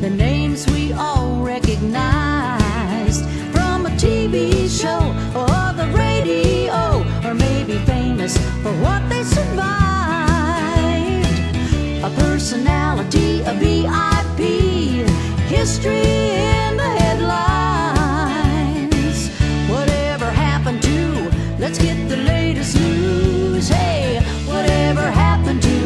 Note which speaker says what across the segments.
Speaker 1: the names we all recognized from a TV show or the radio, or maybe famous for what they survived. A personality, a VIP, history in the headlines. Whatever happened to, let's get the latest news. Hey, whatever happened to you?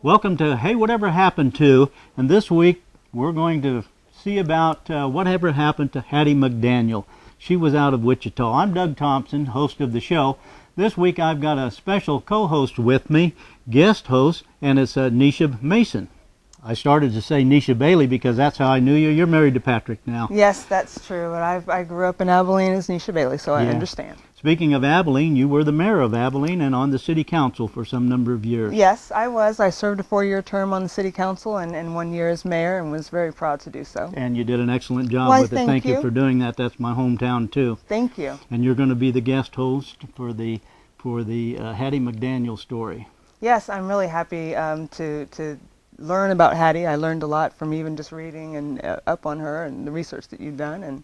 Speaker 2: Welcome to Hey, Whatever Happened To, and this week we're going to see about whatever happened to Hattie McDaniel. She was out of Wichita. I'm Doug Thompson, host of the show. This week I've got a special co-host with me, guest host, and it's Nesha Mason. I started to say Nesha Bailey because that's how I knew you. You're married to Patrick now.
Speaker 3: Yes, that's true. But I grew up in Abilene as Nesha Bailey, so I understand.
Speaker 2: Speaking of Abilene, you were the mayor of Abilene and on the city council for some number of years.
Speaker 3: Yes, I was. I served a 4-year term on the city council and 1 year as mayor, and was very proud to do so.
Speaker 2: And you did an excellent job
Speaker 3: Why,
Speaker 2: with it. Thank you for doing that. That's my hometown too.
Speaker 3: Thank you.
Speaker 2: And you're going to be the guest host for the Hattie McDaniel story.
Speaker 3: Yes, I'm really happy to learn about Hattie. I learned a lot from even just reading and up on her and the research that you've done.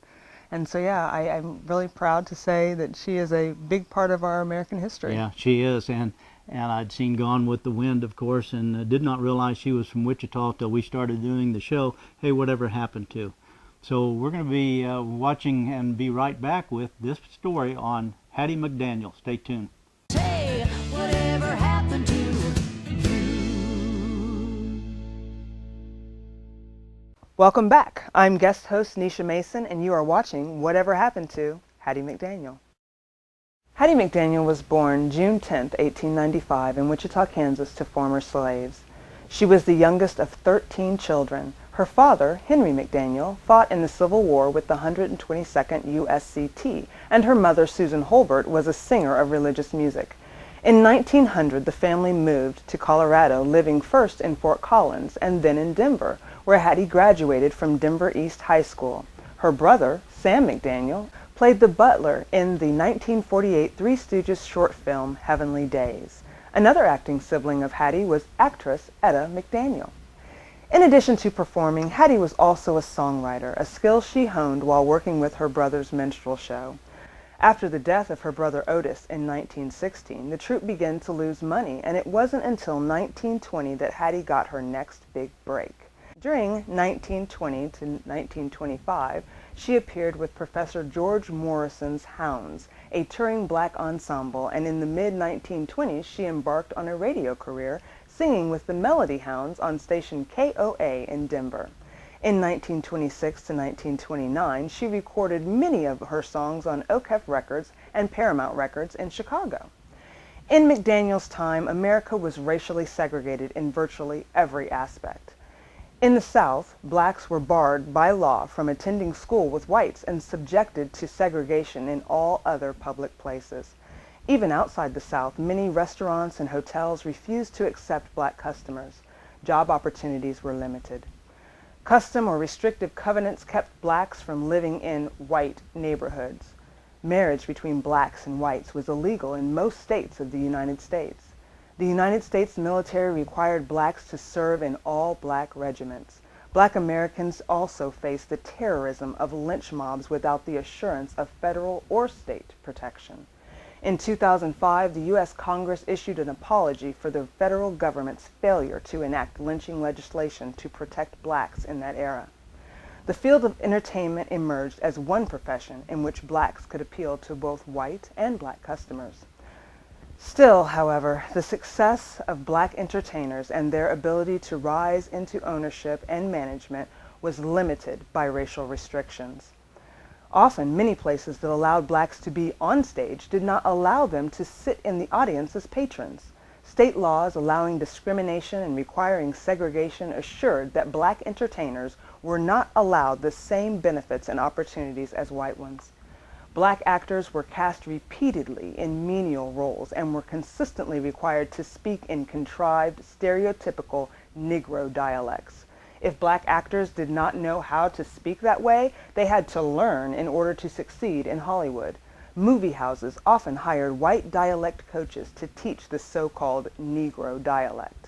Speaker 3: And so, yeah, I'm really proud to say that she is a big part of our American history.
Speaker 2: Yeah, she is. And I'd seen Gone with the Wind, of course, and did not realize she was from Wichita till we started doing the show, Hey, Whatever Happened To. So we're going to be watching and be right back with this story on Hattie McDaniel. Stay tuned.
Speaker 1: Hey, whatever happened to you?
Speaker 3: Welcome back. I'm guest host Nesha Mason, and you are watching Whatever Happened to Hattie McDaniel. Hattie McDaniel was born June 10, 1895 in Wichita, Kansas to former slaves. She was the youngest of 13 children. Her father, Henry McDaniel, fought in the Civil War with the 122nd USCT, and her mother, Susan Holbert, was a singer of religious music. In 1900, the family moved to Colorado, living first in Fort Collins and then in Denver, where Hattie graduated from Denver East High School. Her brother, Sam McDaniel, played the butler in the 1948 Three Stooges short film, Heavenly Days. Another acting sibling of Hattie was actress Etta McDaniel. In addition to performing, Hattie was also a songwriter, a skill she honed while working with her brother's minstrel show. After the death of her brother Otis in 1916, the troupe began to lose money, and it wasn't until 1920 that Hattie got her next big break. During 1920 to 1925, she appeared with Professor George Morrison's Hounds, a touring black ensemble, and in the mid-1920s she embarked on a radio career, singing with the Melody Hounds on station KOA in Denver. In 1926 to 1929, she recorded many of her songs on Okef Records and Paramount Records in Chicago. In McDaniel's time, America was racially segregated in virtually every aspect. In the South, blacks were barred by law from attending school with whites and subjected to segregation in all other public places. Even outside the South, many restaurants and hotels refused to accept black customers. Job opportunities were limited. Custom or restrictive covenants kept blacks from living in white neighborhoods. Marriage between blacks and whites was illegal in most states of the United States. The United States military required blacks to serve in all black regiments. Black Americans also faced the terrorism of lynch mobs without the assurance of federal or state protection. In 2005, the U.S. Congress issued an apology for the federal government's failure to enact lynching legislation to protect blacks in that era. The field of entertainment emerged as one profession in which blacks could appeal to both white and black customers. Still, however, the success of black entertainers and their ability to rise into ownership and management was limited by racial restrictions. Often, many places that allowed blacks to be on stage did not allow them to sit in the audience as patrons. State laws allowing discrimination and requiring segregation assured that black entertainers were not allowed the same benefits and opportunities as white ones. Black actors were cast repeatedly in menial roles and were consistently required to speak in contrived, stereotypical Negro dialects. If black actors did not know how to speak that way, they had to learn in order to succeed in Hollywood. Movie houses often hired white dialect coaches to teach the so-called Negro dialect.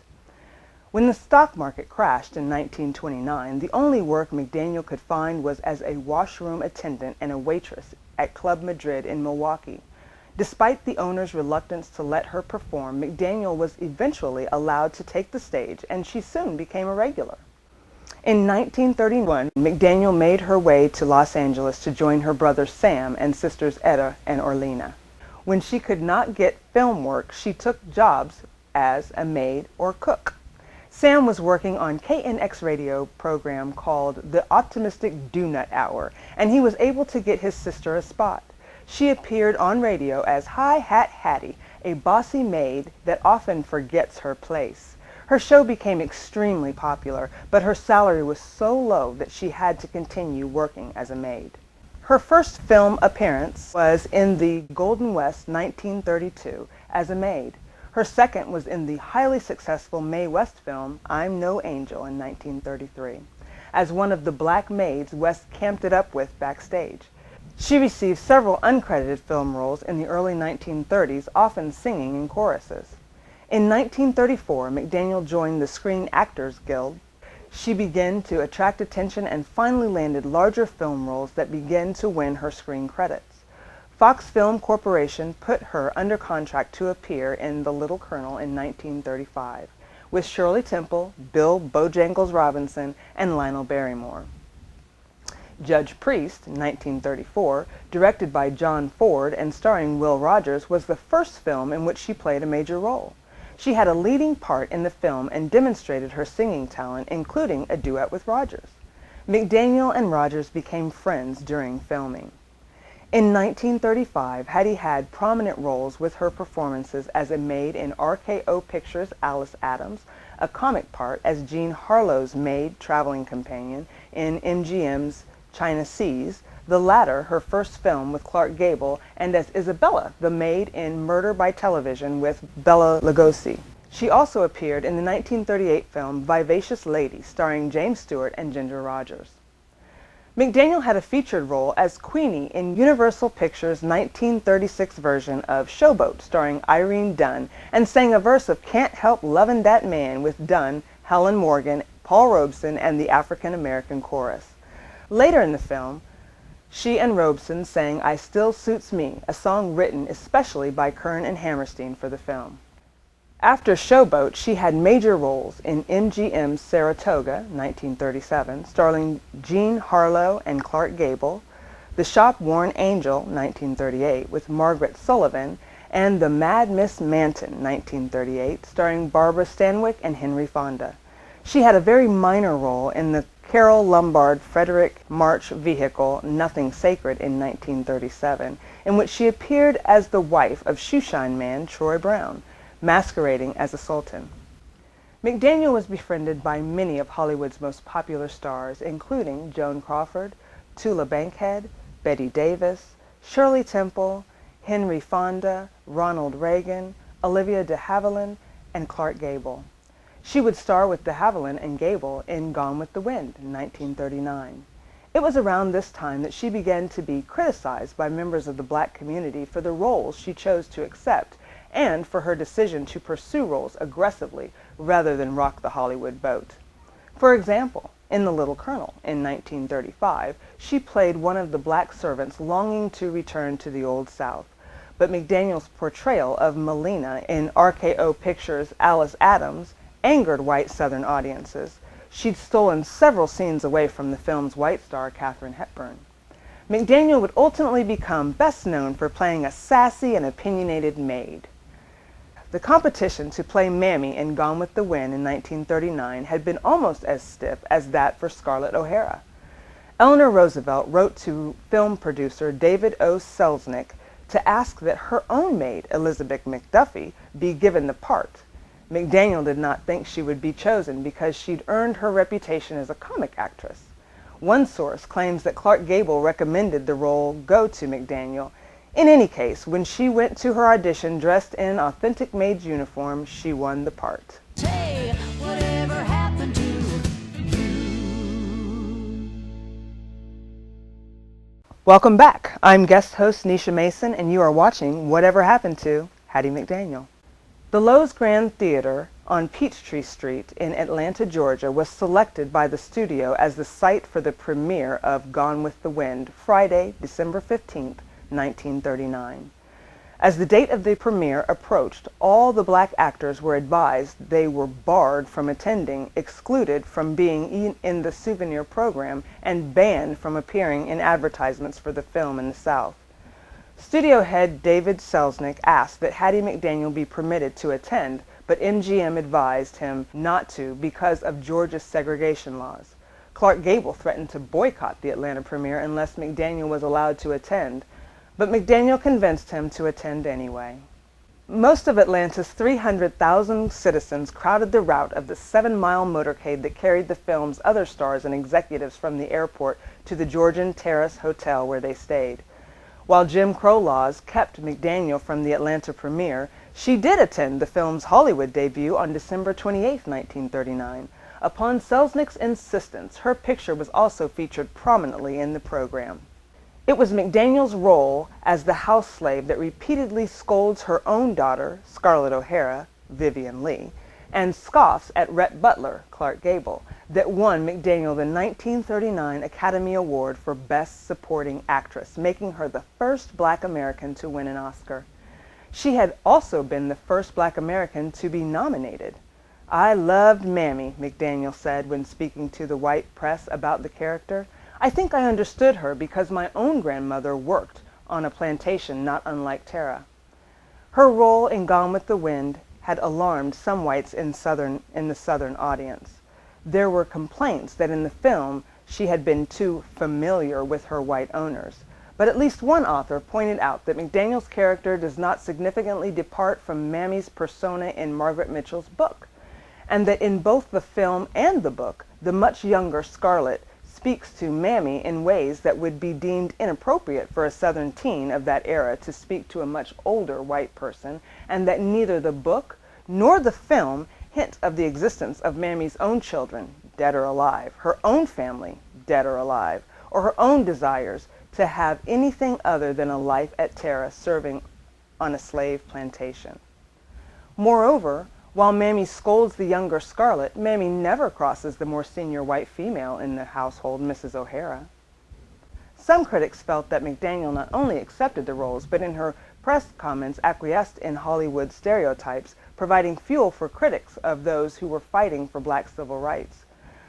Speaker 3: When the stock market crashed in 1929, the only work McDaniel could find was as a washroom attendant and a waitress at Club Madrid in Milwaukee. Despite the owner's reluctance to let her perform, McDaniel was eventually allowed to take the stage, and she soon became a regular. In 1931, McDaniel made her way to Los Angeles to join her brother Sam and sisters Etta and Orlena. When she could not get film work, she took jobs as a maid or cook. Sam was working on KNX radio program called The Optimistic Do-Nut Hour, and he was able to get his sister a spot. She appeared on radio as Hi Hat Hattie, a bossy maid that often forgets her place. Her show became extremely popular, but her salary was so low that she had to continue working as a maid. Her first film appearance was in the Golden West 1932 as a maid. Her second was in the highly successful Mae West film I'm No Angel in 1933, as one of the black maids West camped it up with backstage. She received several uncredited film roles in the early 1930s, often singing in choruses. In 1934, McDaniel joined the Screen Actors Guild. She began to attract attention and finally landed larger film roles that began to win her screen credits. Fox Film Corporation put her under contract to appear in The Little Colonel in 1935, with Shirley Temple, Bill Bojangles Robinson, and Lionel Barrymore. Judge Priest, 1934, directed by John Ford and starring Will Rogers, was the first film in which she played a major role. She had a leading part in the film and demonstrated her singing talent, including a duet with Rogers. McDaniel and Rogers became friends during filming. In 1935, Hattie had prominent roles with her performances as a maid in RKO Pictures' Alice Adams, a comic part as Jean Harlow's maid traveling companion in MGM's China Seas, the latter her first film with Clark Gable, and as Isabella, the maid in Murder by Television with Bela Lugosi. She also appeared in the 1938 film Vivacious Lady, starring James Stewart and Ginger Rogers. McDaniel had a featured role as Queenie in Universal Pictures' 1936 version of Showboat, starring Irene Dunne, and sang a verse of Can't Help Lovin' That Man with Dunne, Helen Morgan, Paul Robeson, and the African-American chorus. Later in the film, she and Robeson sang I Still Suits Me, a song written especially by Kern and Hammerstein for the film. After Showboat, she had major roles in MGM's Saratoga, 1937, starring Jean Harlow and Clark Gable, The Shop Worn Angel, 1938, with Margaret Sullivan, and The Mad Miss Manton, 1938, starring Barbara Stanwyck and Henry Fonda. She had a very minor role in the Carole Lombard Frederick March vehicle Nothing Sacred in 1937, in which she appeared as the wife of shoeshine man Troy Brown, masquerading as a sultan. McDaniel was befriended by many of Hollywood's most popular stars, including Joan Crawford, Tula Bankhead, Bette Davis, Shirley Temple, Henry Fonda, Ronald Reagan, Olivia de Havilland, and Clark Gable. She would star with de Havilland and Gable in Gone with the Wind in 1939. It was around this time that she began to be criticized by members of the black community for the roles she chose to accept and for her decision to pursue roles aggressively rather than rock the Hollywood boat. For example, in The Little Colonel in 1935, she played one of the black servants longing to return to the Old South. But McDaniel's portrayal of Melina in RKO Pictures' Alice Adams angered white Southern audiences. She'd stolen several scenes away from the film's white star, Katharine Hepburn. McDaniel would ultimately become best known for playing a sassy and opinionated maid. The competition to play Mammy in Gone with the Wind in 1939 had been almost as stiff as that for Scarlett O'Hara. Eleanor Roosevelt wrote to film producer David O. Selznick to ask that her own maid, Elizabeth McDuffie, be given the part. McDaniel did not think she would be chosen because she'd earned her reputation as a comic actress. One source claims that Clark Gable recommended the role go to McDaniel. In any case, when she went to her audition dressed in authentic maid's uniform, she won the part.
Speaker 1: Hey, whatever happened to you?
Speaker 3: Welcome back. I'm guest host Nesha Mason, and you are watching Whatever Happened to Hattie McDaniel. The Lowe's Grand Theater on Peachtree Street in Atlanta, Georgia was selected by the studio as the site for the premiere of Gone with the Wind, Friday, December 15, 1939. As the date of the premiere approached, all the black actors were advised they were barred from attending, excluded from being in the souvenir program, and banned from appearing in advertisements for the film in the South. Studio head David Selznick asked that Hattie McDaniel be permitted to attend, but MGM advised him not to because of Georgia's segregation laws. Clark Gable threatened to boycott the Atlanta premiere unless McDaniel was allowed to attend, but McDaniel convinced him to attend anyway. Most of Atlanta's 300,000 citizens crowded the route of the 7-mile motorcade that carried the film's other stars and executives from the airport to the Georgian Terrace Hotel where they stayed. While Jim Crow laws kept McDaniel from the Atlanta premiere, she did attend the film's Hollywood debut on December 28, 1939. Upon Selznick's insistence, her picture was also featured prominently in the program. It was McDaniel's role as the house slave that repeatedly scolds her own daughter, Scarlett O'Hara, Vivian Leigh, and scoffs at Rhett Butler, Clark Gable, that won McDaniel the 1939 Academy Award for Best Supporting Actress, making her the first black American to win an Oscar. She had also been the first black American to be nominated. "I loved Mammy," McDaniel said when speaking to the white press about the character. "I think I understood her because my own grandmother worked on a plantation not unlike Tara." Her role in Gone with the Wind had alarmed some whites in the Southern audience. There were complaints that in the film she had been too familiar with her white owners. But at least one author pointed out that McDaniel's character does not significantly depart from Mammy's persona in Margaret Mitchell's book, and that in both the film and the book, the much younger Scarlett speaks to Mammy in ways that would be deemed inappropriate for a Southern teen of that era to speak to a much older white person, and that neither the book nor the film hint of the existence of Mammy's own children, dead or alive, her own family, dead or alive, or her own desires to have anything other than a life at Tara serving on a slave plantation. Moreover, while Mammy scolds the younger Scarlett, Mammy never crosses the more senior white female in the household, Mrs. O'Hara. Some critics felt that McDaniel not only accepted the roles, but in her press comments acquiesced in Hollywood stereotypes, providing fuel for critics of those who were fighting for black civil rights.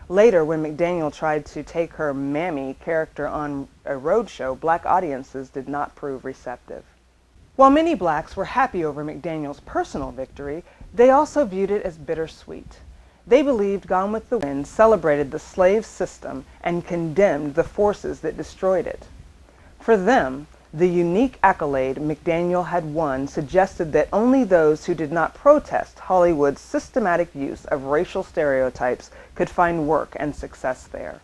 Speaker 3: Later, when McDaniel tried to take her Mammy character on a roadshow, black audiences did not prove receptive. While many blacks were happy over McDaniel's personal victory, they also viewed it as bittersweet. They believed Gone with the Wind celebrated the slave system and condemned the forces that destroyed it. For them, the unique accolade McDaniel had won suggested that only those who did not protest Hollywood's systematic use of racial stereotypes could find work and success there.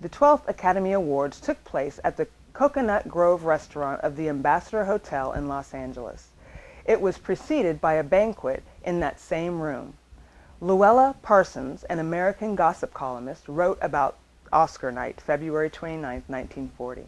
Speaker 3: The 12th Academy Awards took place at the Coconut Grove restaurant of the Ambassador Hotel in Los Angeles. It was preceded by a banquet in that same room. Luella Parsons, an American gossip columnist, wrote about Oscar night, February 29, 1940.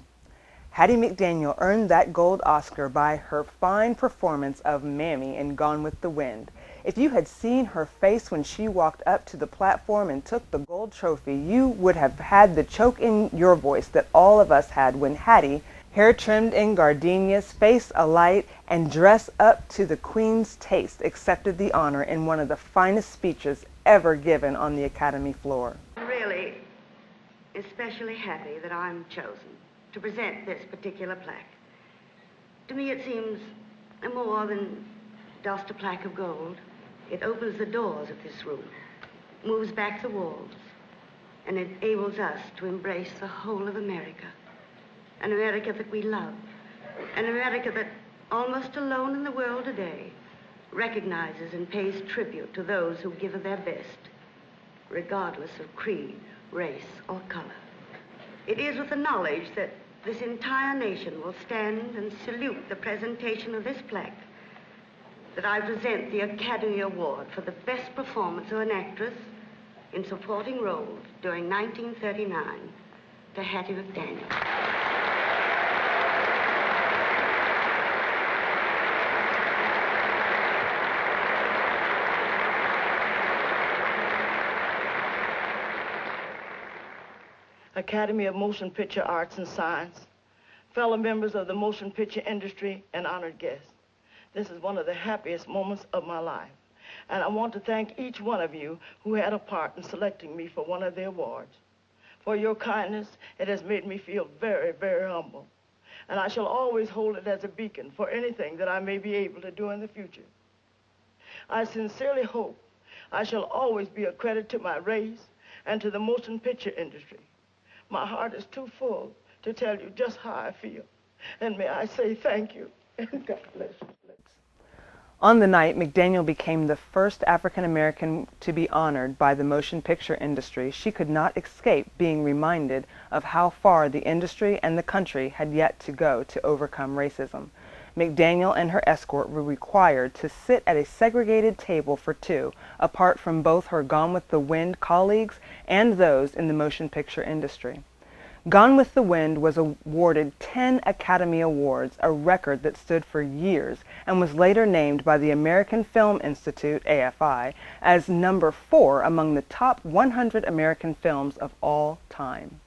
Speaker 3: Hattie McDaniel earned that gold Oscar by her fine performance of Mammy in Gone with the Wind. If you had seen her face when she walked up to the platform and took the gold trophy, you would have had the choke in your voice that all of us had when Hattie, hair trimmed in gardenias, face alight, and dressed up to the Queen's taste, accepted the honor in one of the finest speeches ever given on the Academy floor.
Speaker 4: I'm really especially happy that I'm chosen to present this particular plaque. To me it seems more than just a plaque of gold. It opens the doors of this room, moves back the walls, and enables us to embrace the whole of America. An America that we love, an America that, almost alone in the world today, recognizes and pays tribute to those who give of their best, regardless of creed, race, or color. It is with the knowledge that this entire nation will stand and salute the presentation of this plaque that I present the Academy Award for the best performance of an actress in supporting roles during 1939 to Hattie McDaniel.
Speaker 5: Academy of Motion Picture Arts and Science, fellow members of the motion picture industry, and honored guests. This is one of the happiest moments of my life. And I want to thank each one of you who had a part in selecting me for one of the awards. For your kindness, it has made me feel very, very humble. And I shall always hold it as a beacon for anything that I may be able to do in the future. I sincerely hope I shall always be a credit to my race and to the motion picture industry. My heart is too full to tell you just how I feel. And may I say thank you, and God bless you.
Speaker 3: On the night, McDaniel became the first African American to be honored by the motion picture industry, she could not escape being reminded of how far the industry and the country had yet to go to overcome racism. McDaniel and her escort were required to sit at a segregated table for two, apart from both her Gone with the Wind colleagues and those in the motion picture industry. Gone with the Wind was awarded 10 Academy Awards, a record that stood for years, and was later named by the American Film Institute, AFI, as number 4 among the top 100 American films of all time.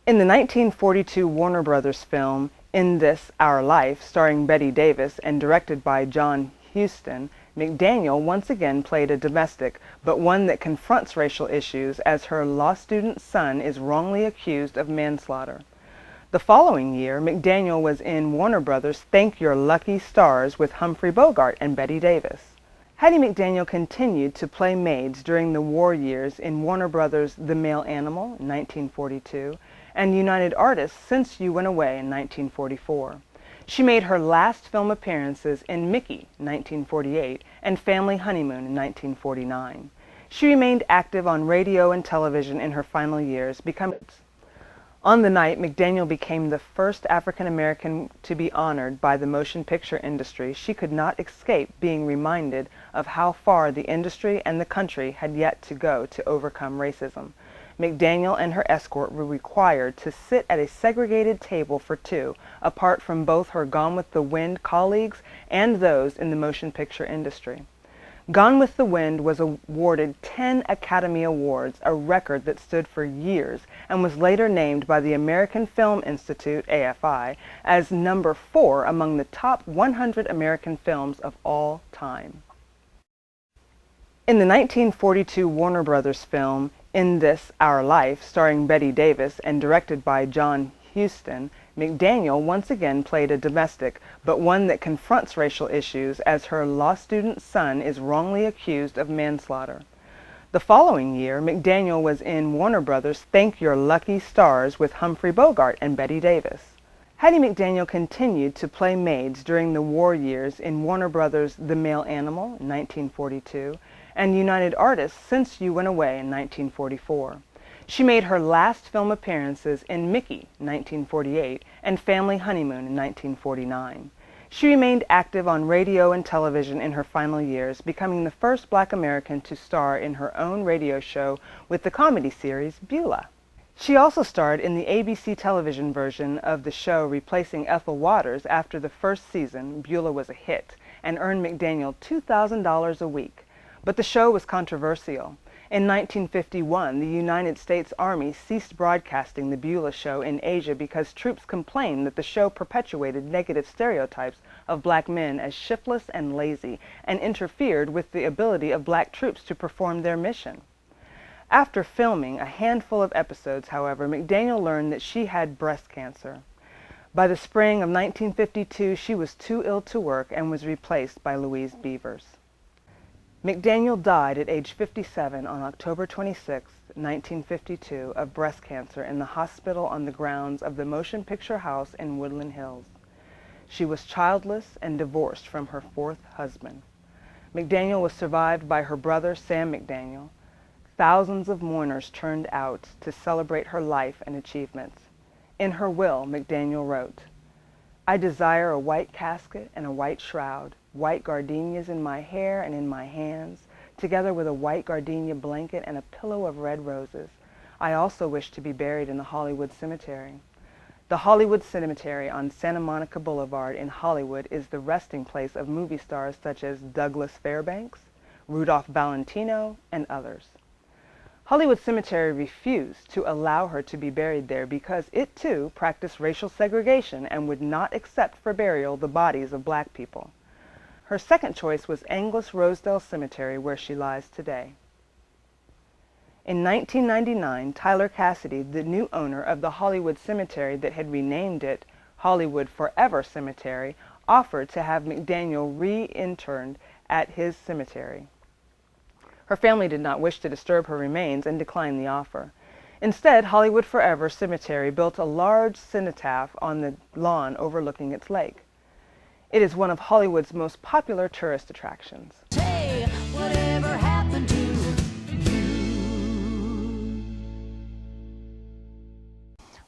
Speaker 3: In the 1942 Warner Brothers film, In This, Our Life, starring Bette Davis and directed by John Huston, McDaniel once again played a domestic, but one that confronts racial issues as her law student son is wrongly accused of manslaughter. The following year, McDaniel was in Warner Brothers' Thank Your Lucky Stars with Humphrey Bogart and Bette Davis. Hattie McDaniel continued to play maids during the war years in Warner Brothers' The Male Animal in 1942 and United Artists Since You Went Away in 1944. She made her last film appearances in Mickey, 1948, and Family Honeymoon in 1949. She remained active on radio and television in her final years, becoming... On the night, McDaniel became the first African American to be honored by the motion picture industry, she could not escape being reminded of how far the industry and the country had yet to go to overcome racism. McDaniel and her escort were required to sit at a segregated table for two, apart from both her Gone with the Wind colleagues and those in the motion picture industry. Gone with the Wind was awarded 10 Academy Awards, a record that stood for years, and was later named by the American Film Institute, AFI, as number 4 among the top 100 American films of all time. In the 1942 Warner Brothers film, In This, Our Life, starring Bette Davis and directed by John Huston, McDaniel once again played a domestic, but one that confronts racial issues as her law student son is wrongly accused of manslaughter. The following year, McDaniel was in Warner Brothers' Thank Your Lucky Stars with Humphrey Bogart and Bette Davis. Hattie McDaniel continued to play maids during the war years in Warner Brothers' The Male Animal in 1942 and United Artists Since You Went Away in 1944. She made her last film appearances in Mickey, 1948, and Family Honeymoon in 1949. She remained active on radio and television in her final years, becoming the first Black American to star in her own radio show with the comedy series Beulah. She also starred in the ABC television version of the show, replacing Ethel Waters after the first season. Beulah was a hit and earned McDaniel $2,000 a week. But the show was controversial. In 1951, the United States Army ceased broadcasting the Beulah show in Asia because troops complained that the show perpetuated negative stereotypes of black men as shiftless and lazy and interfered with the ability of black troops to perform their mission. After filming a handful of episodes, however, McDaniel learned that she had breast cancer. By the spring of 1952, she was too ill to work and was replaced by Louise Beavers. McDaniel died at age 57 on October 26, 1952, of breast cancer in the hospital on the grounds of the Motion Picture House in Woodland Hills. She was childless and divorced from her fourth husband. McDaniel was survived by her brother, Sam McDaniel. Thousands of mourners turned out to celebrate her life and achievements. In her will, McDaniel wrote, "I desire a white casket and a white shroud, white gardenias in my hair and in my hands, together with a white gardenia blanket and a pillow of red roses. I also wish to be buried in the Hollywood Cemetery." The Hollywood Cemetery on Santa Monica Boulevard in Hollywood is the resting place of movie stars such as Douglas Fairbanks, Rudolph Valentino, and others. Hollywood Cemetery refused to allow her to be buried there because it too practiced racial segregation and would not accept for burial the bodies of black people. Her second choice was Angus Rosedale Cemetery, where she lies today. In 1999, Tyler Cassidy, the new owner of the Hollywood Cemetery that had renamed it Hollywood Forever Cemetery, offered to have McDaniel re-interned at his cemetery. Her family did not wish to disturb her remains and declined the offer. Instead, Hollywood Forever Cemetery built a large cenotaph on the lawn overlooking its lake. It is one of Hollywood's most popular tourist attractions.
Speaker 1: Hey, whatever happened to you?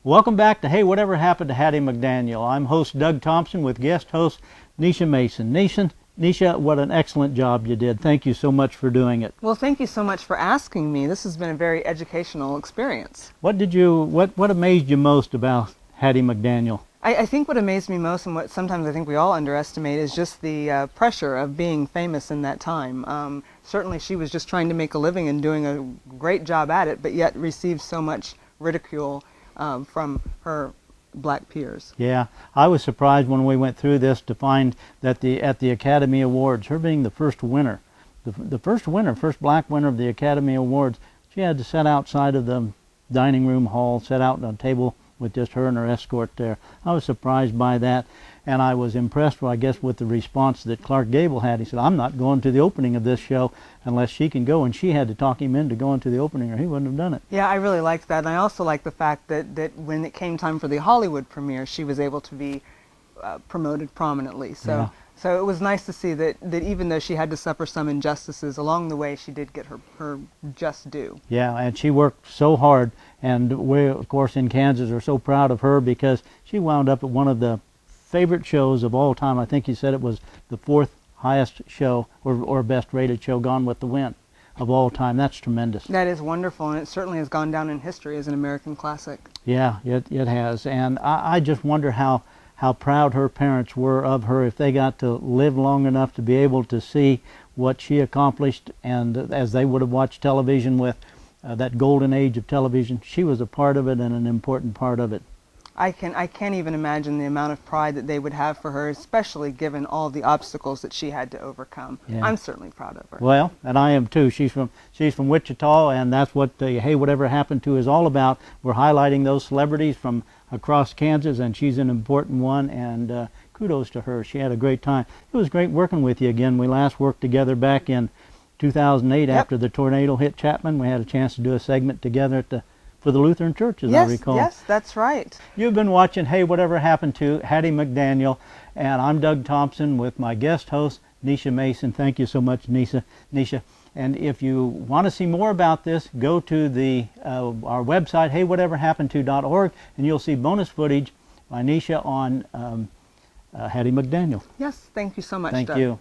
Speaker 2: Welcome back to Hey, Whatever Happened to Hattie McDaniel. I'm host Doug Thompson with guest host Nesha Mason. Nesha, what an excellent job you did. Thank you so much for doing it.
Speaker 3: Well, thank you so much for asking me. This has been a very educational experience.
Speaker 2: What amazed you most about Hattie McDaniel?
Speaker 3: I think what amazed me most, and what sometimes I think we all underestimate, is just the pressure of being famous in that time. Certainly she was just trying to make a living and doing a great job at it, but yet received so much ridicule from her black peers.
Speaker 2: Yeah, I was surprised when we went through this to find that at the Academy Awards, her being the first winner, the first black winner of the Academy Awards, she had to sit outside of the dining room hall, sit out on a table with just her and her escort there. I was surprised by that, and I was impressed, I guess, with the response that Clark Gable had. He said, "I'm not going to the opening of this show unless she can go," and she had to talk him into going to the opening or he wouldn't have done it.
Speaker 3: Yeah, I really liked that, and I also liked the fact that when it came time for the Hollywood premiere, she was able to be promoted prominently. So it was nice to see that even though she had to suffer some injustices along the way, she did get her just due.
Speaker 2: Yeah, and she worked so hard, and we, of course, in Kansas are so proud of her because she wound up at one of the favorite shows of all time. I think you said it was the 4th highest show or best rated show, Gone with the Wind, of all time. That's tremendous.
Speaker 3: That is wonderful, and it certainly has gone down in history as an American classic.
Speaker 2: Yeah, it has, and I just wonder how proud her parents were of her if they got to live long enough to be able to see what she accomplished, and as they would have watched television with that golden age of television, she was a part of it and an important part of it.
Speaker 3: I can't even imagine the amount of pride that they would have for her, especially given all the obstacles that she had to overcome. Yeah. I'm certainly proud of her.
Speaker 2: Well, and I am too. She's from Wichita, and that's what Hey, Whatever Happened to is all about. We're highlighting those celebrities from across Kansas, and she's an important one, and kudos to her. She had a great time. It was great working with you again. We last worked together back in 2008 after the tornado hit Chapman. We had a chance to do a segment together for the Lutheran Church, as I recall.
Speaker 3: Yes, that's right.
Speaker 2: You've been watching Hey, Whatever Happened to Hattie McDaniel, and I'm Doug Thompson with my guest host, Nesha Mason. Thank you so much, Nesha. And if you want to see more about this, go to our website, heywhateverhappenedto.org, and you'll see bonus footage by Nesha on Hattie McDaniel.
Speaker 3: Yes, thank you so much,
Speaker 2: Thank
Speaker 3: Doug.
Speaker 2: you.